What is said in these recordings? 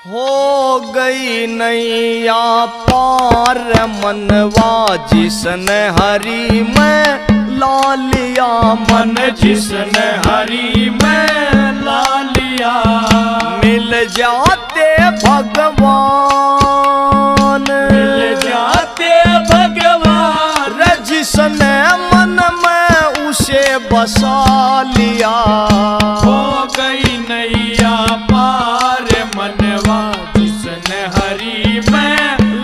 हो गई नैया पार मनवा जिसने हरी में ला लिया, मन जिसने हरी में ला लिया। मिल जाते भगवान, मिल जाते भगवान, जिसने मन में उसे बसा लिया। हो गई नैया पार मनवा जिसने हरी में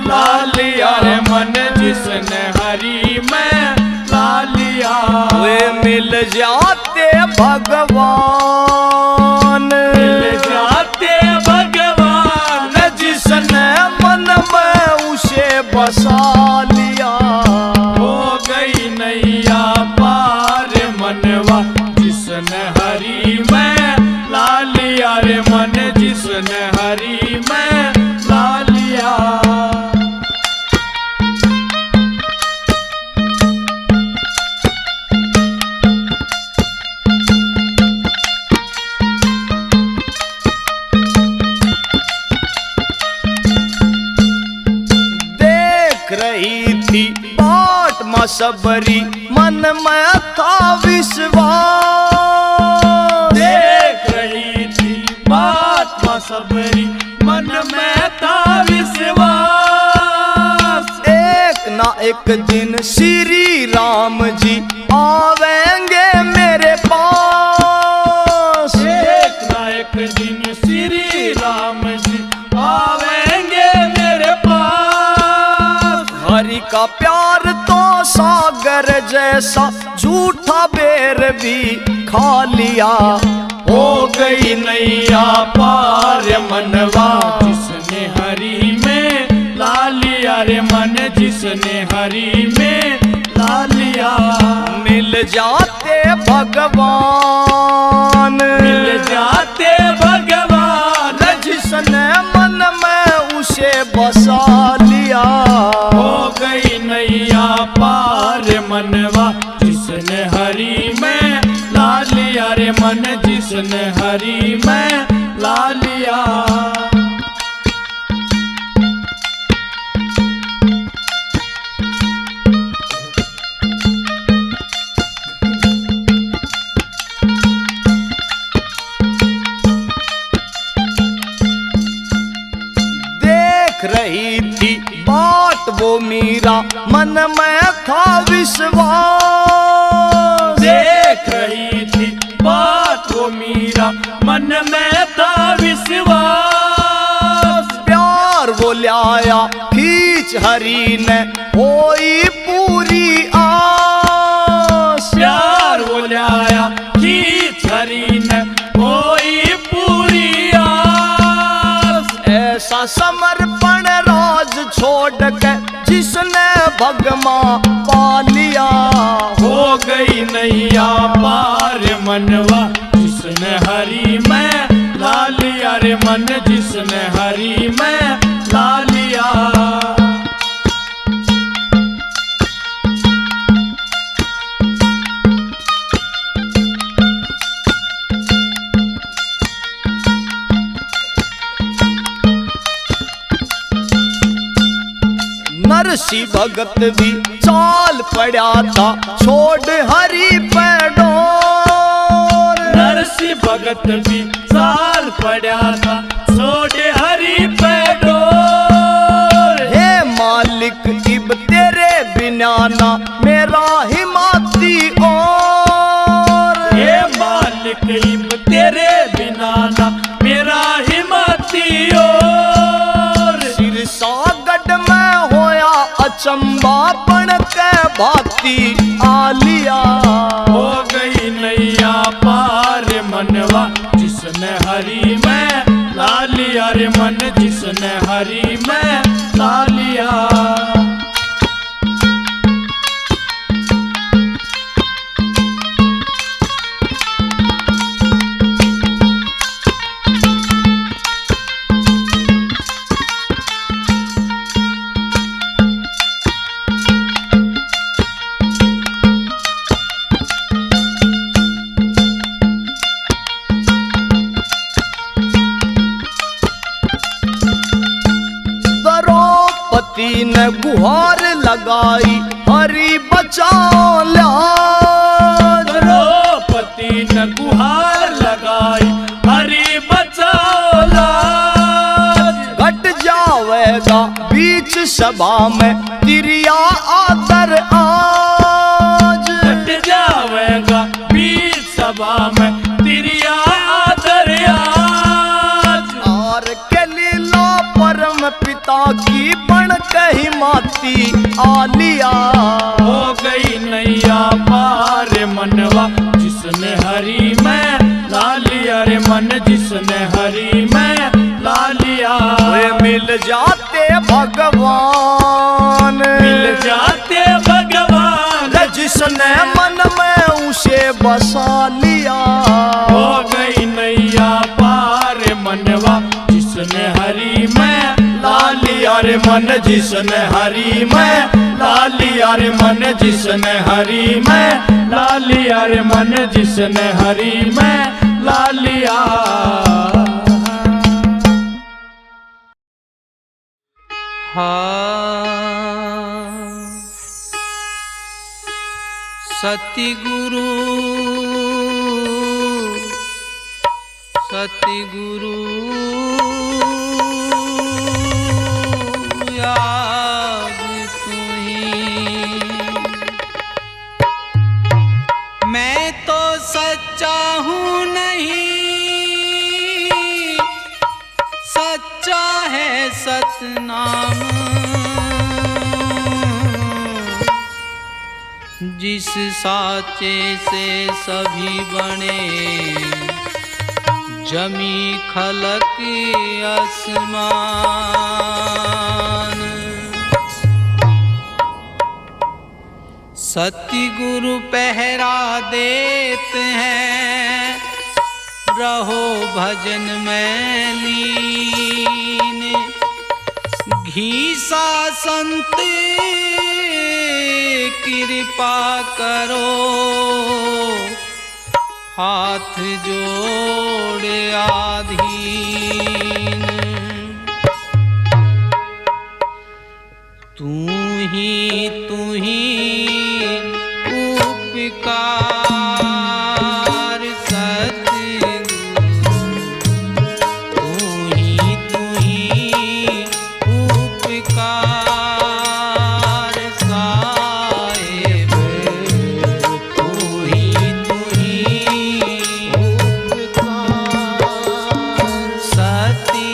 ला लिया, मन जिसने हरी में ला लिया। वे मिल जाते भगवान, मिल जाते भगवान, जिसने मन में उसे बसा लिया। हो गई नैया पार मनवा जिसने हरी में ला लिया, रे मन जिसने हरी में ला लिया। देख रही थी बाट मसबरी, मन में था विश्वास। देख रही थी बात सबरी, मन में था विश्वास। एक ना एक दिन श्री राम जी आवेंगे मेरे पास। एक ना एक दिन श्री राम जी आवेंगे मेरे पास। हरि का प्यार तो सागर जैसा, झूठा बेर भी खा लिया। हो गई नैया पार मनवा जिसने हरी में ला लिया, रे मन जिसने हरी में ला लिया। मिल जाते भगवान, मिल जाते भगवान, जिसने मन में उसे बसा लिया। हो गई नैया पार मनवा जिसने हरी में ला लिया, रे मन जिसने हरी में ला लिया। देख रही थी बाट वो मीरा, मन में था विश्वास। देख रही थी बात वो मीरा, मन में था विश्वास। प्यार वो लाया खींच हरी ने, होई पूरी आस। प्यार वो लाया खींच हरी ने, होई पूरी आस। ऐसा समर्पण राज छोड़ के जिसने भगमा पा लिया। हो गई नैया पार मनवा जिसने हरी में ला लिया, रे मन जिसने हरी में ला लिया। नरसी भगत भी चाल पड़ा था, छोड़ हरी पे डोर। नरसी भगत भी साल पड़ा था, छोड़े हरी पे डोर। हे मालिक इब तेरे बिना ना मेरा हिमाती और। हे मालिक इब तेरे बिना ना मेरा हिम्मती और। सिरसागढ़ में होया अचंबा बन के भाती आलिया। हो गई नैया पार मनवा जिसने हरी में ला लिया, रे मन जिसने हरी में ला लिया। द्रौपदी ने गुहार लगाई, हरि बचाओ लाज। द्रौपदी ने गुहार लगाई, हरि बचाओ लाज। घट जावेगा बीच सभा में तिरिया आदर आज। घट जावेगा बीच सभा में तिरिया आदर आज। और के लीला परम पिता की बन कही माती आलिया। हो गई नैया पार मनवा जिसने हरि में ला लिया रे मन, जिसने हरि में ला लिया। वे मिल जाते भगवान, मिल जाते भगवान, जिसने मन में उसे बसा लिया। हो गई नैया पार मनवा जिसने हरि में ला लिया रे मन, जिसने हरि में ला लिया रे मन, जिसने हरि में ला लिया रे मन, जिसने हरि में ला लिया। सतगुरु सतगुरु याद तुम्हीं। मैं तो सच्चा हूँ नहीं, सच्चा है सतनाम। जिस साचे से सभी बने, जमी खलक आसमान। सतगुरु पहरा देते हैं, रहो भजन में लीन। घीसा संत कृपा करो, हाथ जोड़े आधीन। तू ही उपकार सती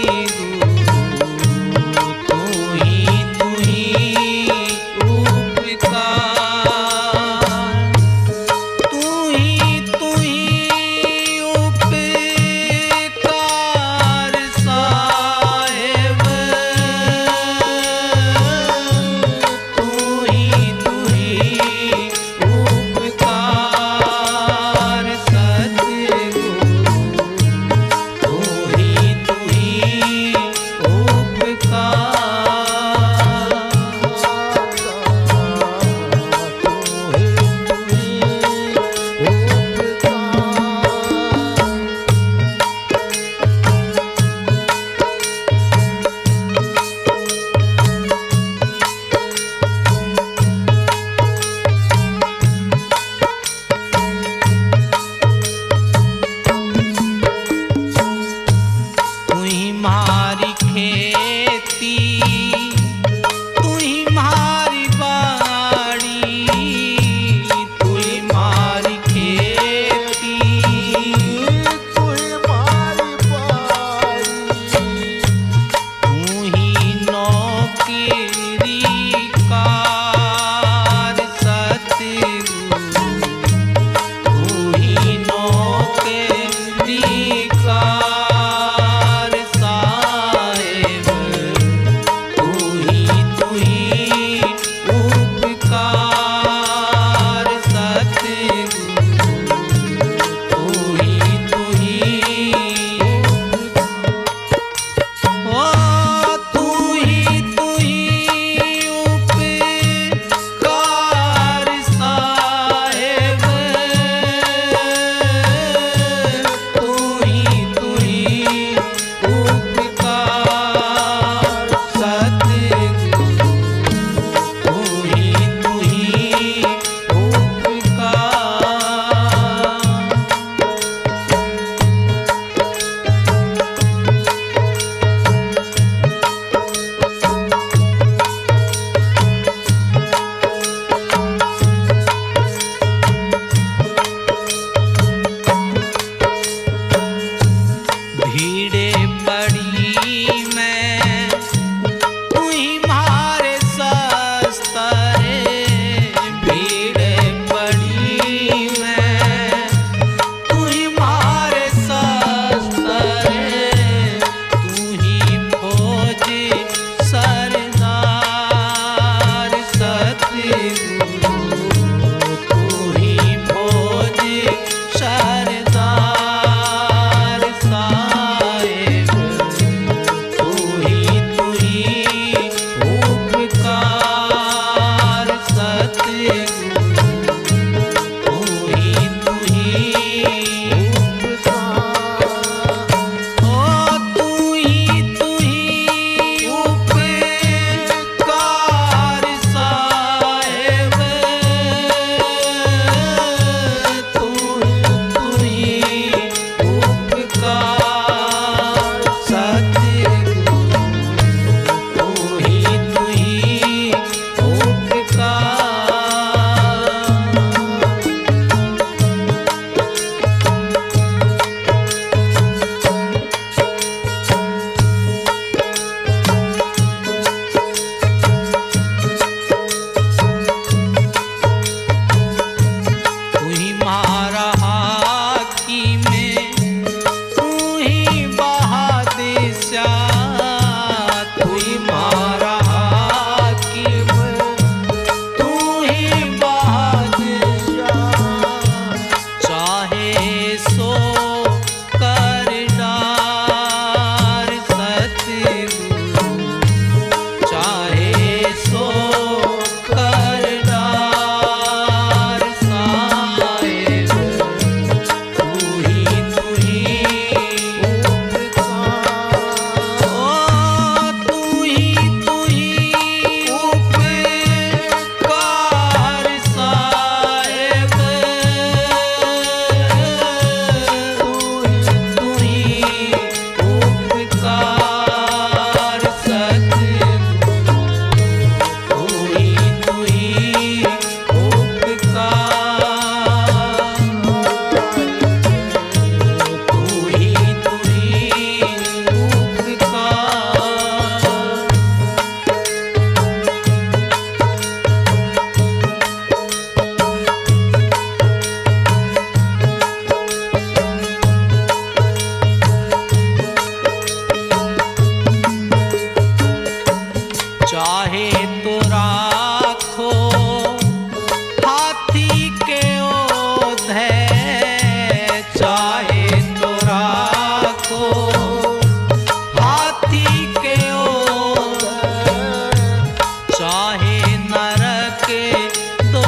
चाहे तो राखो हाथी के ओधे, चाहे तो राखो हाथी के ओधे, चाहे नरक दो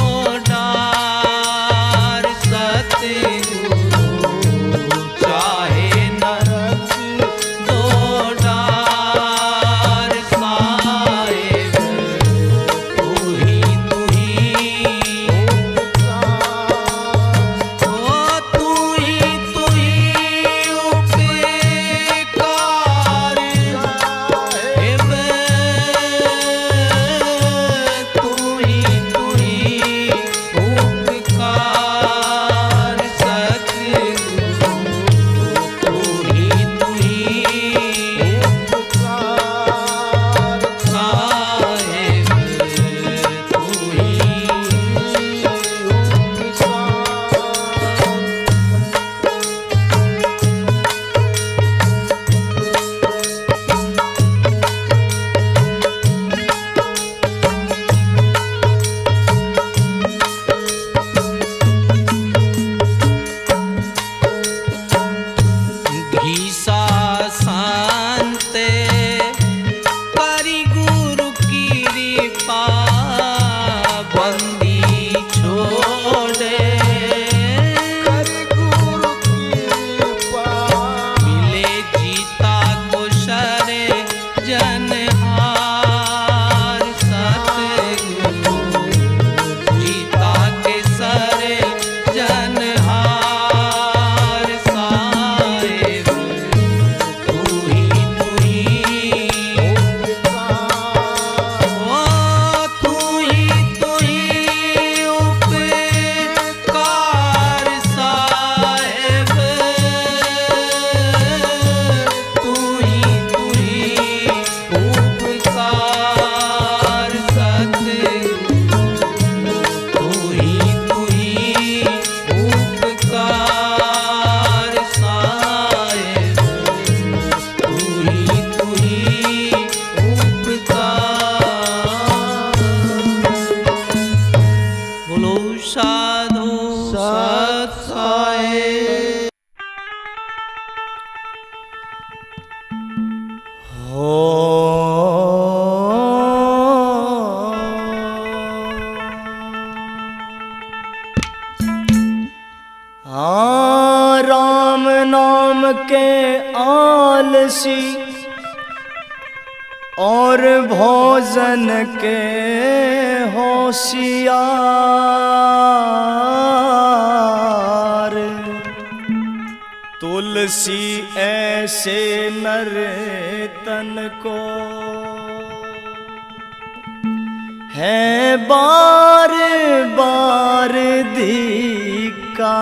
डार सतगुरु, चाहे नरक दो डार साहिब, तू ही ओ तू ही उपकार साहिब, तू ही उपकार सतगुरु, तू ही उपकार साहिब, तू ही घीसा शांते करी गुरु की कृपा, बंदी छोड़े मिले जीता को शरे जनहार सतगुरु, जीता के सरे जनहार साहिब, तू ही ओ तू ही उपकार साहिब, तू ही उपकार सतगुरु, तू ही उपकार साहिब, तू ही उपकार। बोलो साधु सत साहिब। हो हाँ, राम नाम के आलसी और भोजन के होशियार, तुलसी ऐसे नर तन को है बार बार धिक्कार।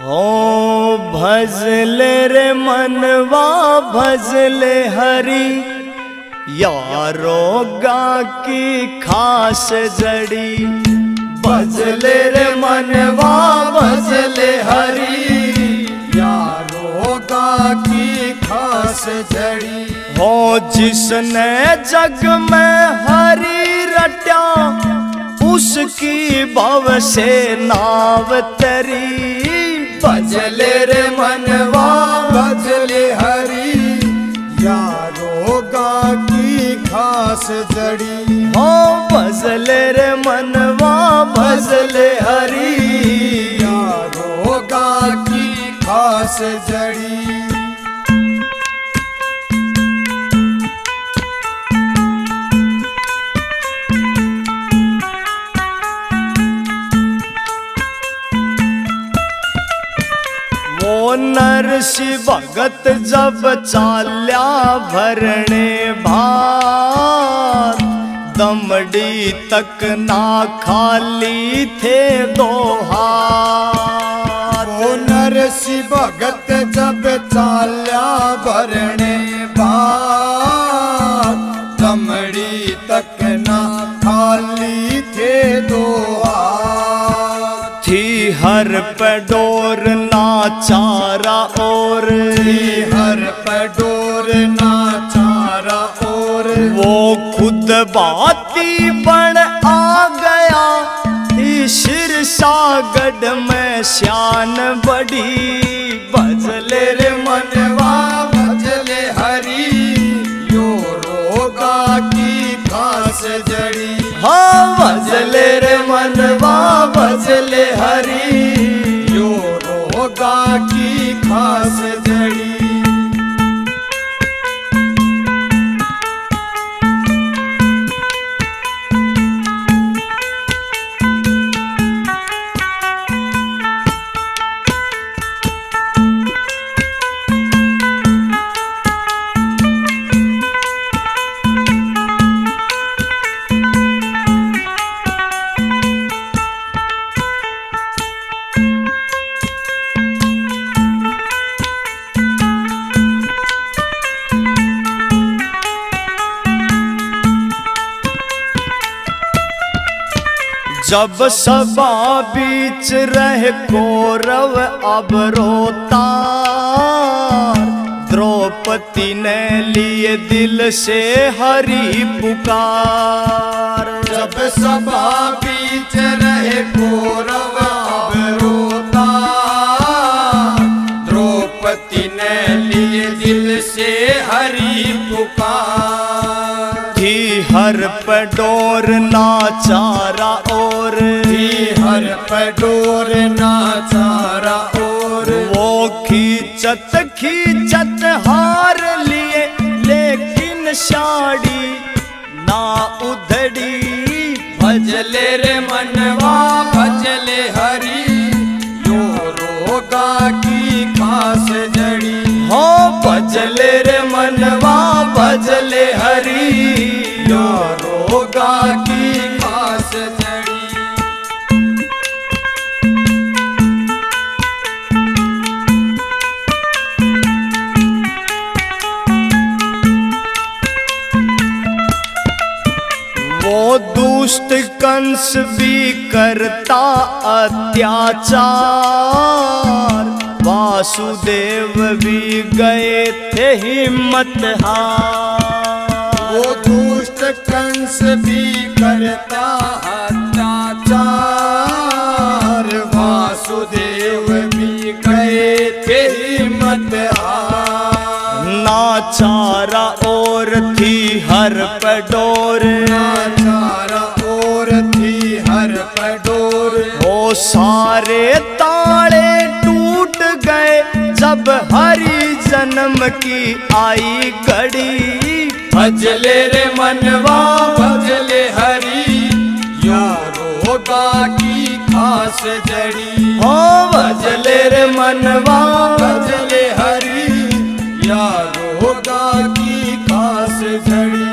हो भजले रे मनवा भजले हरि, यारोगा की खास जड़ी, भजले रे मनवा भजले हरि, यारोगा की खास जड़ी। हो जिसने जग में हरि रट्या, उसकी भव से नाव तरी, भजले रे मनवा भजले हरि, यारोगा की खास जड़ी। हो भजले रे मनवा भजले हरि, यारोगा की खास जड़ी। वो नरसी भगत जब चाल्या भरने भार, दमड़ी तक ना खाली थे दो हाथ। वो नरसी भगत जब चाल्या भरने भार, दमड़ी तक ना खाली थे दो हाथ। थी हर हर पे डोर नाचारा और हर पे डोर नाचारा और वो खुद बाती बन आ गया सिरसागढ़ में शान बड़ी भजले रे मनवा भजले हरी यो रोगा की खास जड़ी हाँ भजले रे मनवा भजले हरी यो रोगा की खास जड़ी जब सभा बीच रह कौरव अब रोता द्रौपदी ने लिए दिल से हरि पुकार जब सभा बीच रहे कौरव अब रोता द्रौपदी ने लिए दिल से हरि पुकार थी हर पे डोर नाचारा और हर पे डोर नाचारा और वो खींचत हार लिए लेकिन साड़ी ना उधड़ी भजले रे मनवा भजले हरी यो रोगा की खास जड़ी हो भजले रे मनवा भजले हरी यो रोगा की खास जड़ी वो दुष्ट कंस भी करता अत्याचार वासुदेव भी गए थे हिम्मत हार वो दुष्ट कंस भी करता अत्याचार वासुदेव भी गए थे हिम्मत हार नाचारा और थी हर पे डोर नाचारा और थी हर पे डोर वो सारे ताले टूट गए जब हरि जन्म की आई घड़ी भजले रे मनवा भजले हरी यो रोगा की खास जड़ी हो भजले रे मनवा भजले हरी या रोगा की खास जड़ी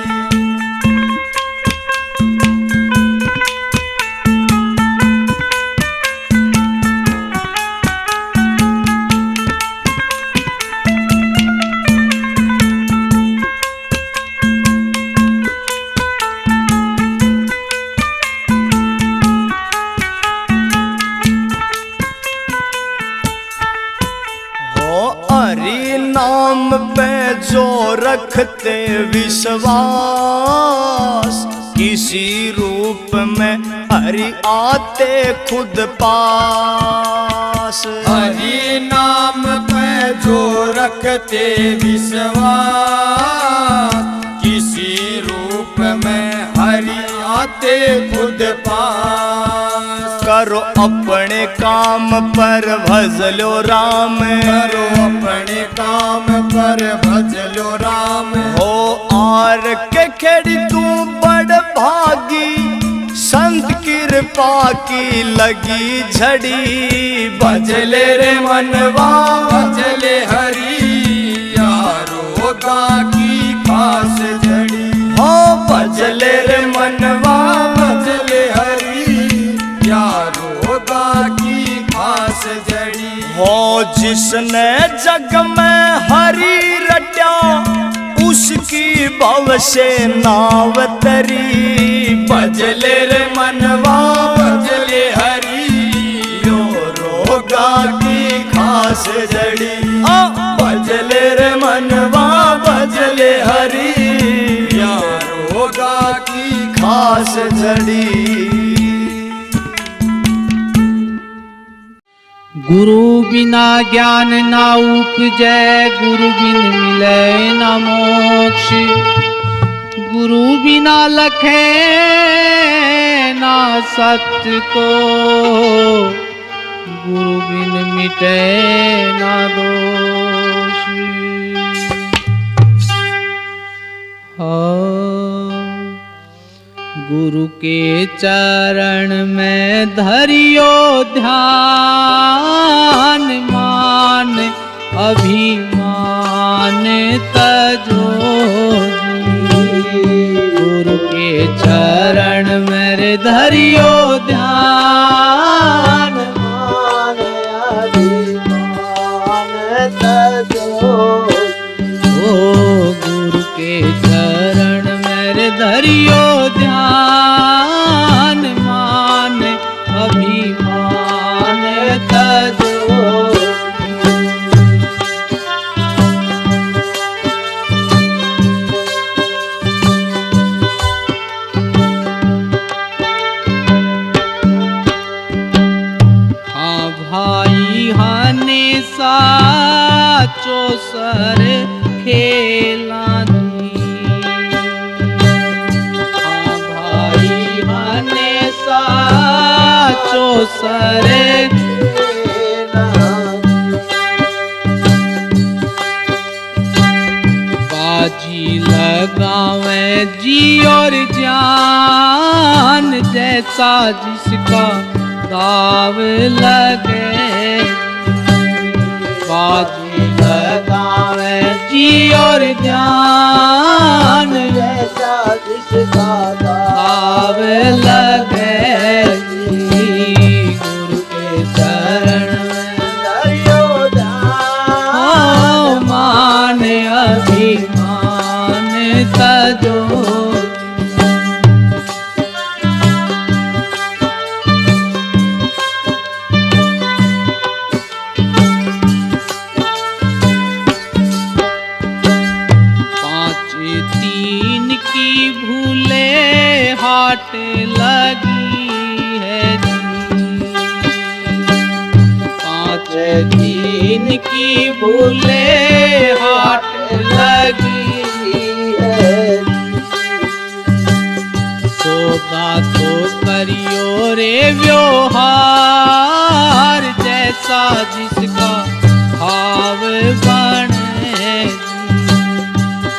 हरि नाम पे जो रखते विश्वास किसी रूप में हरि आते खुद पास हरि नाम पे जो रखते विश्वास किसी रूप में हरि आते खुद पास करो अपने काम पर भजलो राम करो अपने काम पर भजलो राम हो आर के खेड़ी तू बड़ भागी संत कृपा की लगी झड़ी भजले रे मनवा भजले हरी यारो गा की खास जड़ी हो भजले रे मनवा भजले हरी यारो गा की खास जड़ी हो जिसने जग में हरि रट्या उसकी भव से नाव तरी भजले रे मनवा भजले हरी यो रोगा की खास जड़ी भजले रे मनवा भजले हरी या रोगा की खास जड़ी। गुरु बिना ज्ञान ना उपजै, गुरु बिन मिले ना मोक्ष। गुरु बिना लखे ना सत्य को, गुरु बिन मिटे ना दोष। गुरु के चरण में धरियो ध्यान, मान अभिमान तजो जी। गुरु के चरण में धरियो ध्यान, मान अभिमान तजो। ओ गुरु के चरण में धरियो ध्यान, मान अभिमान तजो। हाँ भाई हाने साचो सर खेला साचो सरे। बाजी लगावे जी और जान, जैसा जिसका दाव लगे। बाजी लगावे जी और जान, जैसा जिसका दाव लगे। गुरु के चरण में धरियो ध्यान, मान अभिमान तजो। पाँच तीन की भूले हाट लगी है जी। पाँच तीन की भूले हाट लगी है। सौदा तो करियो रे व्यवहार, जैसा जिसका भाव बने।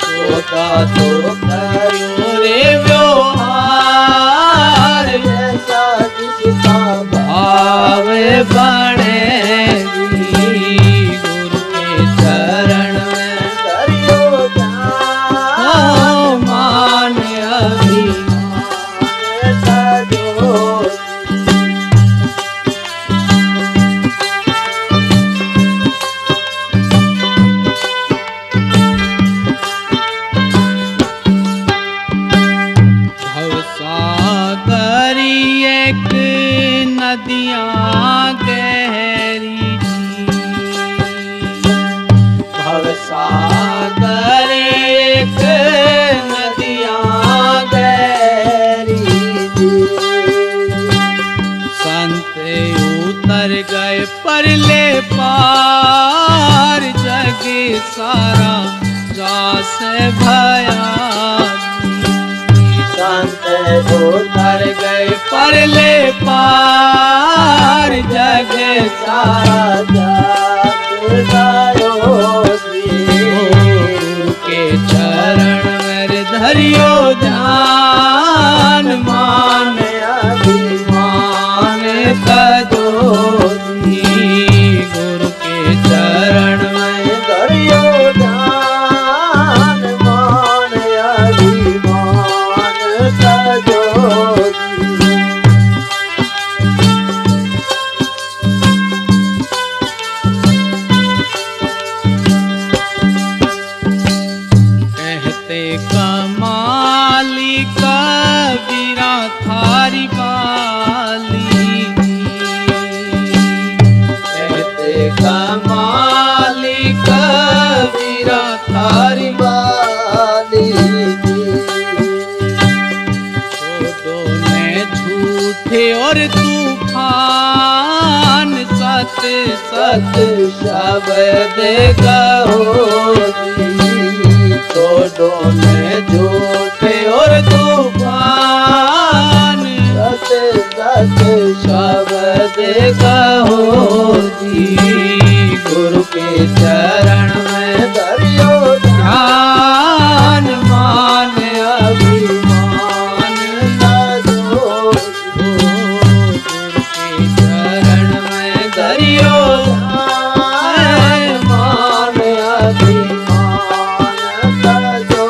सौदा तो करियो रे व्यवहार, जैसा जिसका भाव बने। गुरु के चरण में धरियो ध्यान, मान अभिमान तजो। भवसागरी एक नदियाँ गहरी, भवसागर एक नदियाँ गहरी। संत उतर गए परले पार, जग सारा जास भया। संत उतर गए परले पार, जग सारा जास गयो। गुरु के चरण में धरियो ध्यान, मान अभिमान तजो। गुरु के चरण में धरियो ध्यान, मान अभिमान तजो। कमाली कबीरा थारी बाली दोनों झूठे और तूफान सत सत शब्द कहो तो दोनों झूठे और तूफान सत सत शब्द कहो जी गुरु के चरण में धरियो ध्यान मान अभिमान न दो गुरु के चरण में धरियो ध्यान मान अभिमान न दो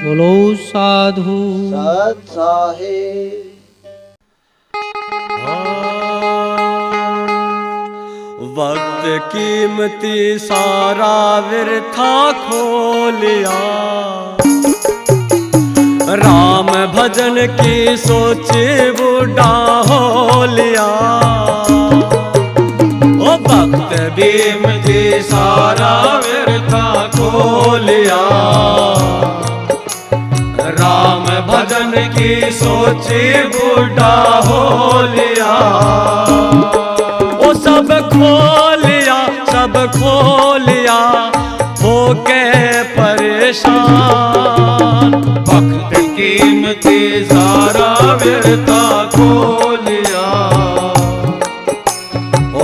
बोलो साधु सत साहेब वक्त कीमती सारा वृथा खोलिया राम भजन की सोचे बूढ़ा हो लिया ओ वक्त कीमती सारा वृथा खोलिया राम भजन की सोचे बूढ़ा हो लिया ओ सब खो लिया होके परेशान वक्त कीमती सारा व्यर्था खो लिया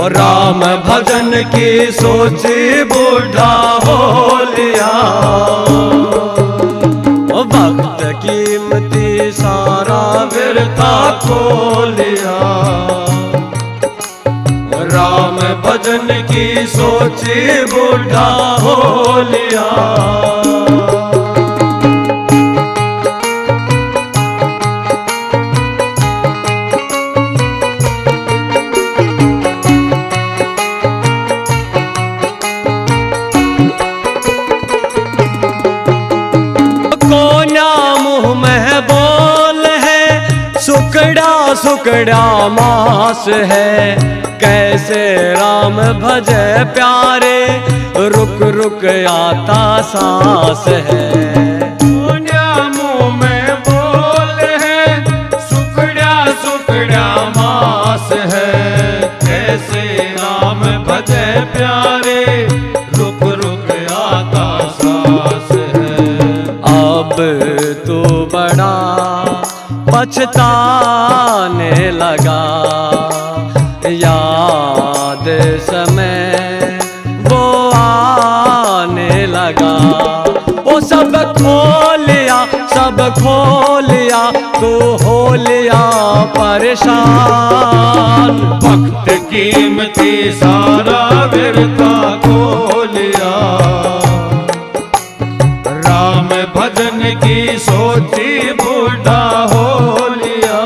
और राम भजन की सोचे बूढ़ा हो लिया वक्त कीमती सारा वृथा खो लिया राम भजन की सोचे बूढ़ा हो लिया सुकड़ा मास है कैसे राम भजे प्यारे रुक रुक आता सांस है मुंह में बोल है सुकड़ा सुकड़ा मास है कैसे राम भजे प्यारे रुक रुक आता सांस है अब तो बड़ा पछताने लगा याद समय वो आने लगा वो सब खो लिया तू हो लिया परेशान वक्त कीमती सारा व्यर्था खो लिया राम भजन की सोची बूढ़ा हो लिया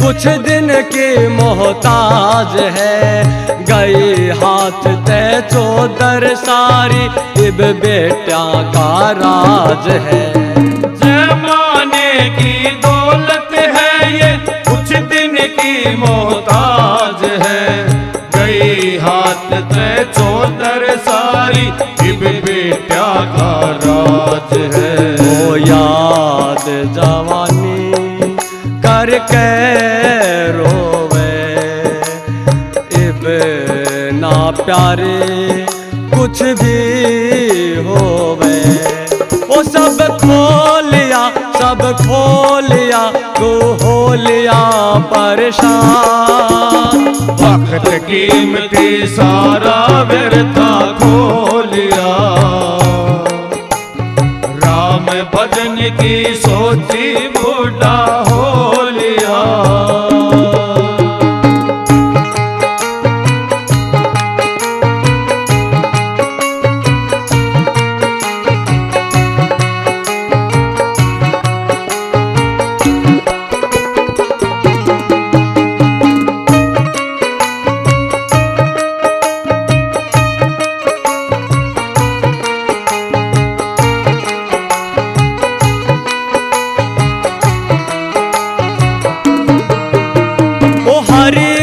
कुछ दिन की मोहताज है गई हाथ ते चौदर सारी इब बेटा का राज है जमाने की दौलत है ये कुछ दिन की मोहताज है गई हाथ ते चौदर सारी इब बेटा का राज है वो याद जवानी करके रोवे इब ना प्यारे कुछ भी होवे वो सब खो लिया तू हो लिया परेशान वक्त कीमती सारा व्यर्था खो लिया राम भजन की सोची बूढ़ा हो लिया।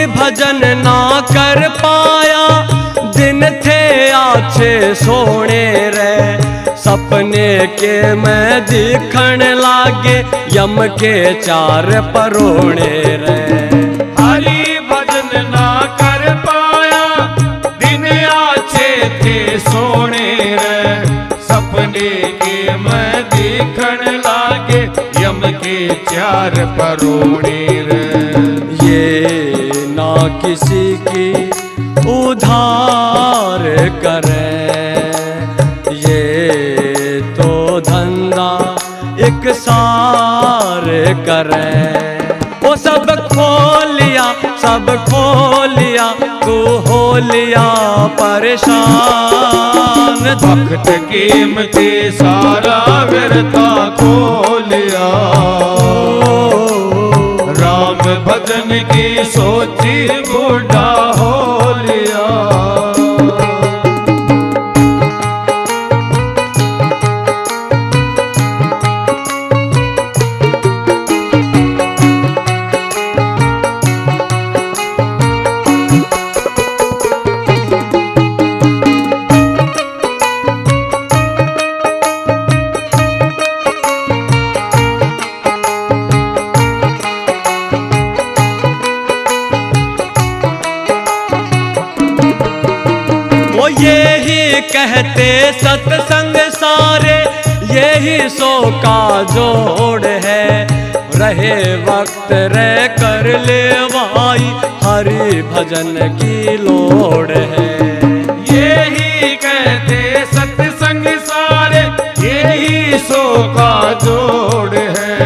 भजन ना कर पाया, दिन थे अच्छे सोने रे, सपने के मैं दिखण लागे, यम के चार परोणे रे। हरि भजन ना कर पाया, दिन अच्छे थे सोने रे, सपने के मैं दिखण लागे, यम के चार परोणे रे। ये ना किसी की उधार करे, ये तो धंधा एक सार करे। वो सब खो लिया, तू हो लिया परेशान। वक्त कीमती सारा व्यर्था खो लिया, राम भजन की सोची बूढ़ा हो लिया। यही कहते सत्संग सारे, यही सो का जोड़ है, रहे वक्त रह कर ले भाई, हरि भजन की लोड़ है। यही कहते सत्संग सारे, यही सो का जोड़ है,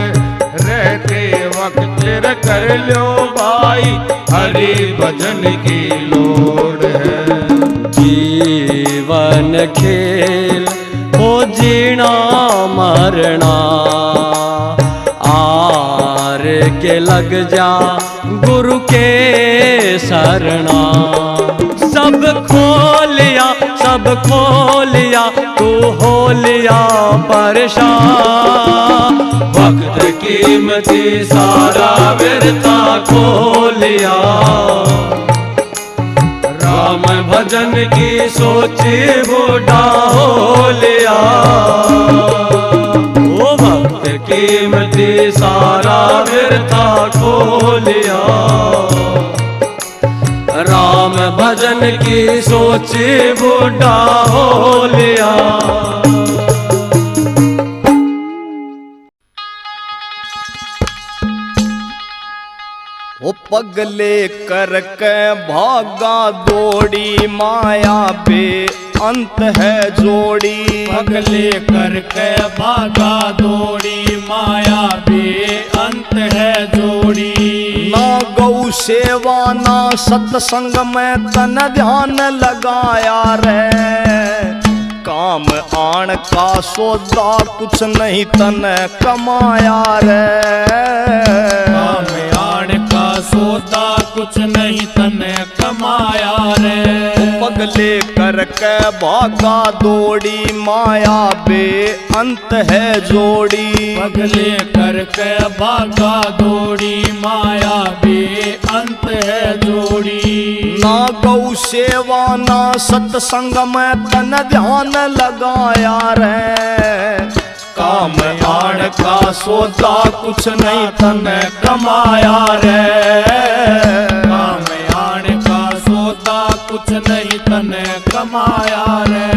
रहते वक्त रह कर लो भाई, हरि भजन की लोड़ है। जीवन खेल हो जीना मरना, आर के लग जा गुरु के शरणा। सब खो लिया, तू हो लिया परेशान। वक्त कीमती सारा व्यर्था खो लिया, राम भजन की सोची बूढ़ा हो लिया। वो वक्त कीमती सारा व्यर्था खो लिया, राम भजन की सोची बूढ़ा हो लिया। ओ पगले करके भागा दौड़ी, माया बे अंत है जोड़ी। पगले करके भागा दौड़ी, माया बे अंत है जोड़ी। ना गौ सेवा ना सत्संग में तन ध्यान लगाया रे, काम आन का सौदा कुछ नहीं तन कमाया रे। काम आन का सौदा कुछ नहीं तने कमाया रे। पगले करके भागा दौड़ी, माया बे अंत है जोड़ी। पगले करके भागा दौड़ी, माया बे अंत है जोड़ी। ना गौ सेवा ना सत्संग में तन ध्यान लगाया रे, काम आड़ का सौदा कुछ नहीं तने कमाया रे। काम आड़ का सौदा कुछ नहीं तने कमाया रे।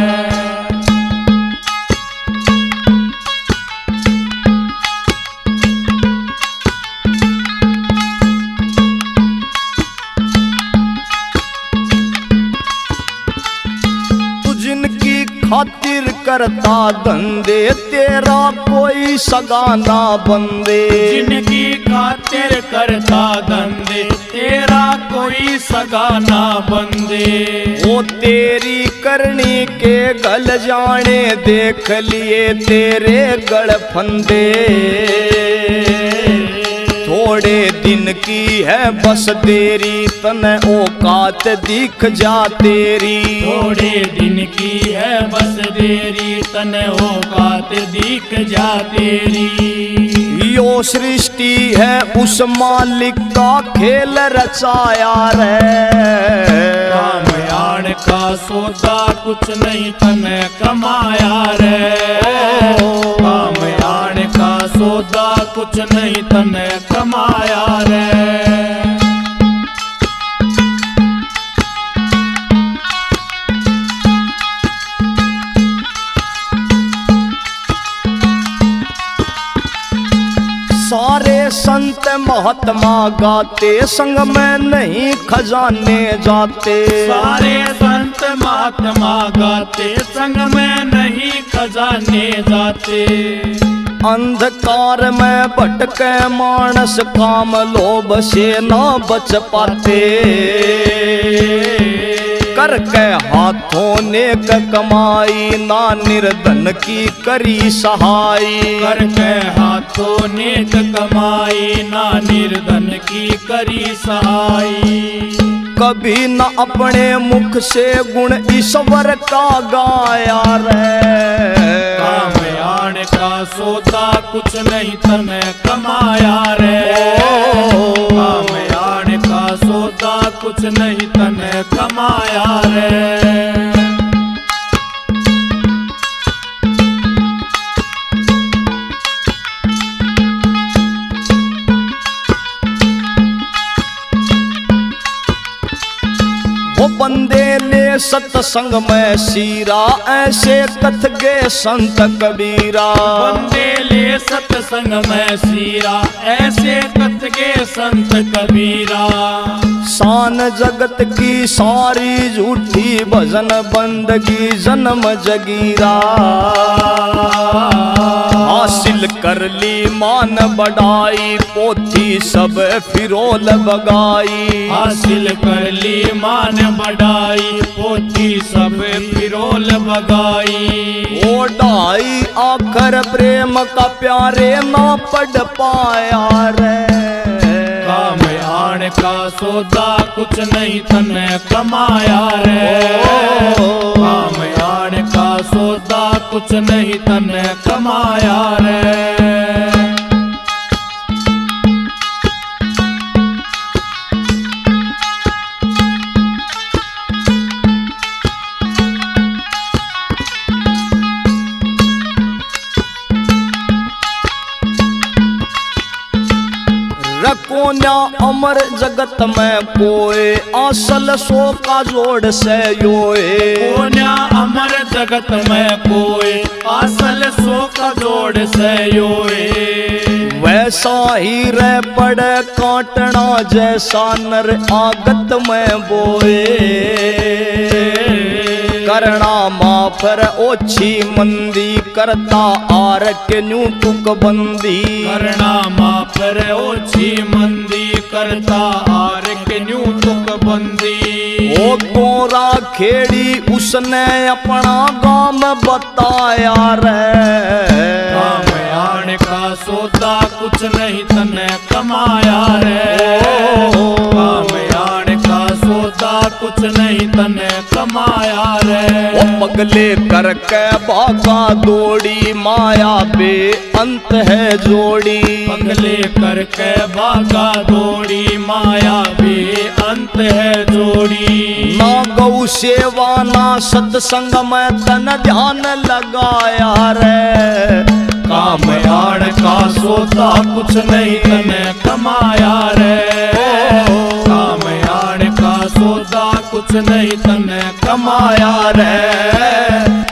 खातिर करता धंधे तेरा कोई सगा ना बंदे। जिनकी खातिर करता धंधे तेरा कोई सगा ना बंदे। वो तेरी करनी के गल जाने देख लिए तेरे गड़ फंदे। थोड़े दिन की है बस तेरी तने औकात दिख जा तेरी। थोड़े दिन की है बस तेरी तने औकात दिख जा तेरी। यो सृष्टि है उस मालिक का खेल रचाया रे। कामयान का सौदा कुछ नहीं तने कमाया रे। कामयान का सौदा कुछ नहीं तने कमाया रे। सारे संत महात्मा गाते संग में नहीं खजाने जाते। सारे संत महात्मा गाते संग में नहीं खजाने जाते। अंधकार में भटके मानस काम लोभ से ना बच पाते। करके हाथों नेक कमाई ना निर्धन की करी सहाई। करके हाथों नेक कमाई ना निर्धन की करी सहाई। कभी न अपने मुख से गुण ईश्वर का गाया रे। कामयान का सौदा कुछ नहीं तने कमाया रे। कामयान का सौदा कुछ नहीं तने कमाया रे। वो बंदे ले सत्संग में सीरा ऐसे कथ गे संत कबीरा। बंदे ले सत्संग में सीरा ऐसे कथ गे संत कबीरा। शान जगत की सारी झूठी भजन बंदगी जन्म जगीरा। हासिल कर ली मान बढ़ाई पोथी सब फिरोल बगाई। हासिल कर ली मान बढ़ाई पोथी सब फिरोल बगाई। ओ ढाई आखर प्रेम का प्यारे ना पढ़ पाया रे। कामयान का सौदा कुछ नहीं तने कमाया रे। कामयान का सौदा कुछ नहीं तने कमाया रे। रकोन्या अमर जगत में कोई असल सो का जोड़ से योए। कोन्या अमर जगत में कोई असल सो का जोड़ से योए। वैसा ही रह पड़े काटना जैसा नर आगत में बोए। करना माफर ओछी मंदी करता आर के न्यू तुक बंदी। करना माफर ओछी मंदी करता आर के न्यू तुक बंदी। ओ गोरा खेड़ी उसने अपना गाम बताया रे। कामयान का सौदा कुछ नहीं तने कमाया रे। कामयान का सौदा कुछ नहीं तने कमाया रे। ओ पगले करके भागा दौड़ी माया बे अंत है जोड़ी। पगले करके भागा दौड़ी माया बे अंत है जोड़ी। ना गौ सेवा ना सत्संग में तन ध्यान लगाया रे। कामयान का सौदा कुछ नहीं तने कमाया रे। कामयान का सौदा कुछ नहीं तने कमाया रे।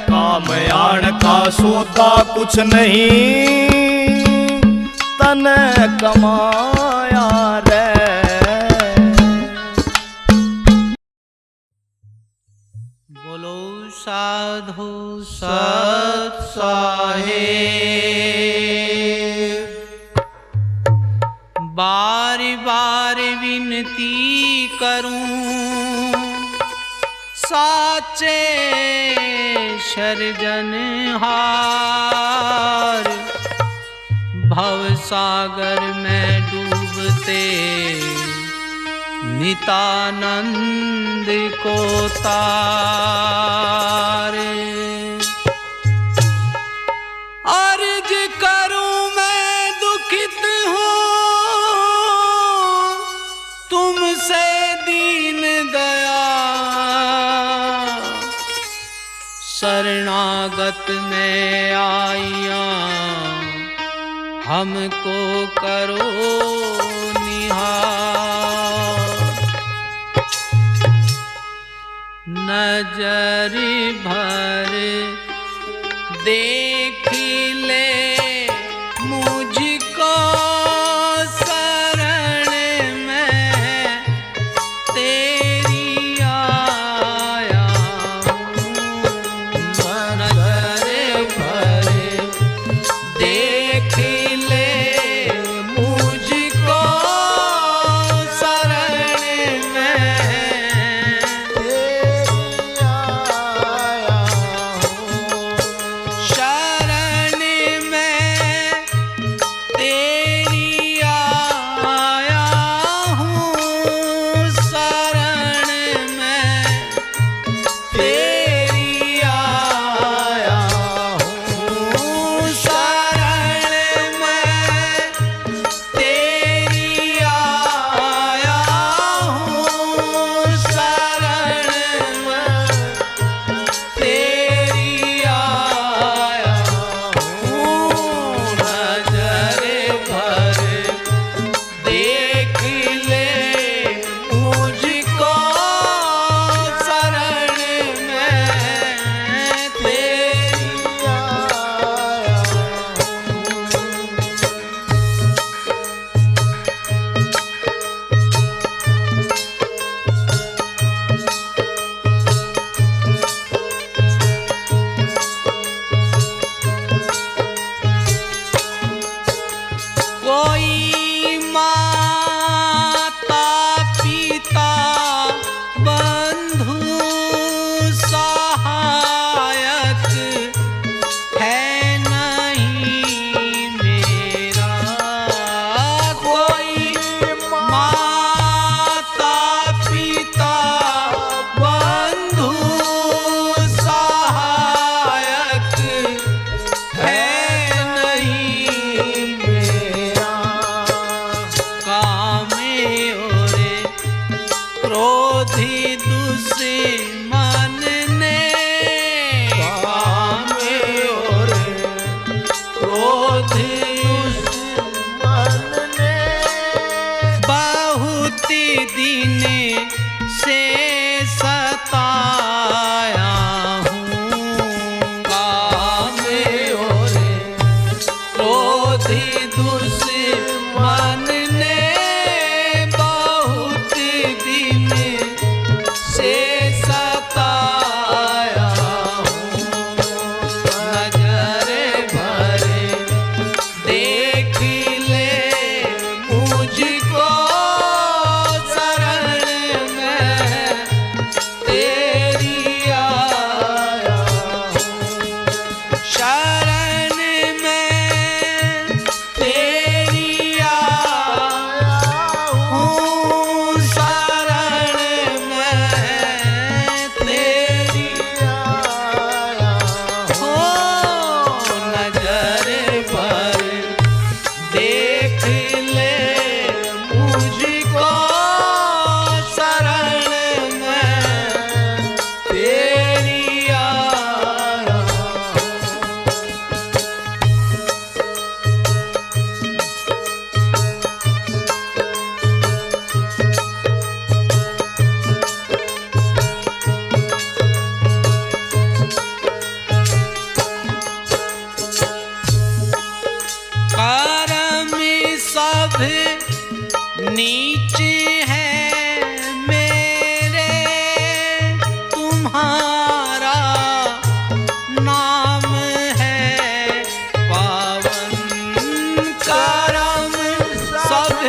कामयान का सौदा कुछ नहीं तने कमाया रे। बोलो साधु साधु। बार बार विनती करूं साचे सर्जनहार, भवसागर में डूबते नितानंद को तारे। अर्ज करूं मैं दुखित हूँ तुमसे दीन दयाल, शरणागत में आइया हमको करो निहार। नजर भर देख ले मुझको शरण में तेरी आया हूँ। नजर भर देख ले मुझको शरण में शरण में तेरी आया हूँ, शरण में तेरी आया हूँ, शरण में तेरी आया हूँ, शरण में तेरी आया हूँ। नजर भर देख ले मुझको शरण में तेरी आया कोई माता पिता बंधु सहायक है नहीं मेरा। कोई माता पिता बंधु सहायक है नहीं मेरा। कामे ओरे क्रोधी दुश्मन ने, कामे ओरे क्रोधी दुश्मन ने बहुत दिन से सताया हूँ। कामे ओरे क्रोधी दुश्मन ने बहुत दिन से सताया हूँ। नजर भर देख ले मुझको शरण में तेरी आया हूँ, शरण में तेरी आया हूँ, शरण में तेरी आया हूँ। नजर भर देख ले मुझको शरण में तेरी आया हूँ। कर्म सब नीच है मेरे, तुम्हारा नाम है पावन। कर्म सब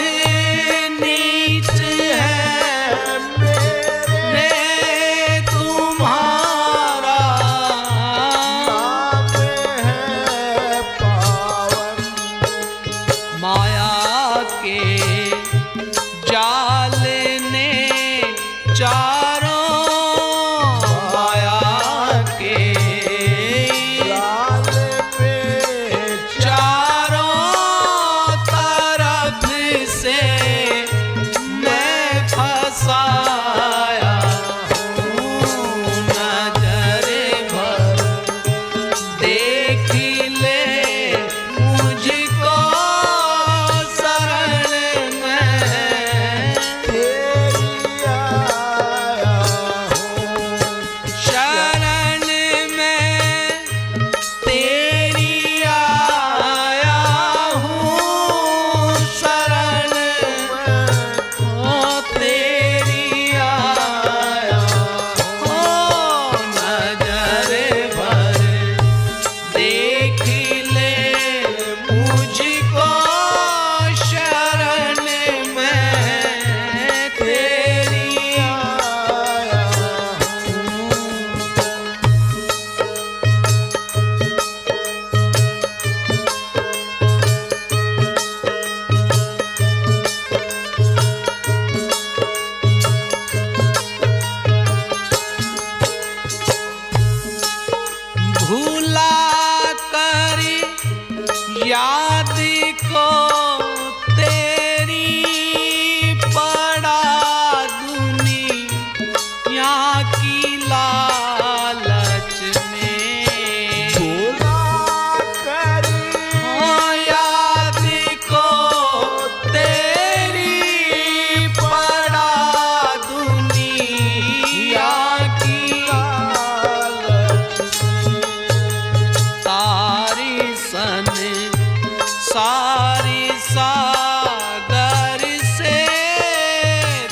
तारी सागर से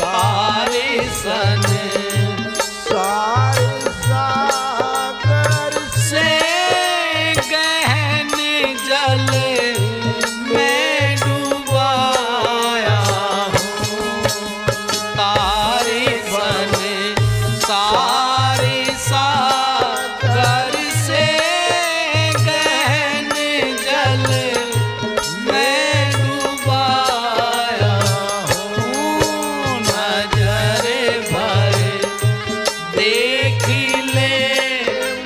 तारी सन सागर से गहन जल में डुबाया हूँ। तारी सन सारी सागर से गहन जल में डुबाया हूँ। नजर भर देख ले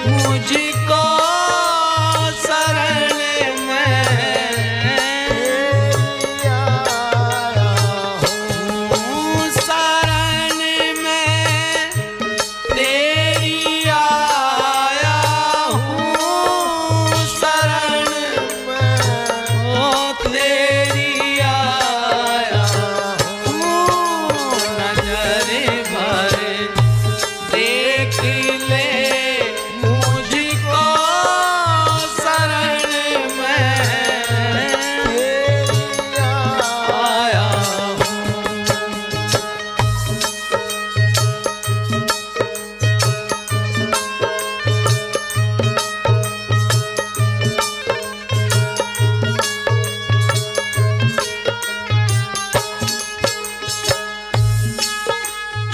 मुझको शरण में हूँ। शरण में तेरी आया हूँ। शरण में ओ तेरी आया हूँ। नजर भर देख ले मुझको शरण में आया हूँ।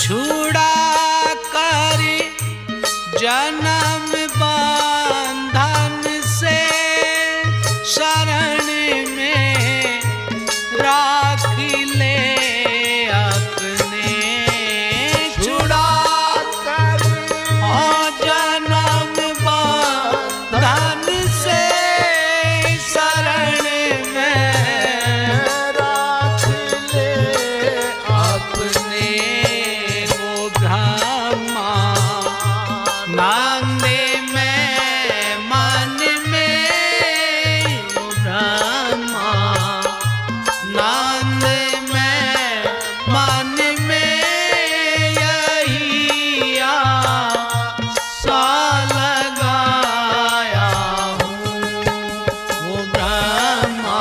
छुड़ा कर जन्म बंधन से शरण में राख ले अपने। छुड़ा कर जन्म बंधन से शरण में राख ले अपने। वो ब्रह्मा नांदे में मन में वो ब्रह्मा नांद में मन में यही आशा लगाया हूँ। वो ब्रह्मा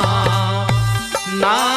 नांद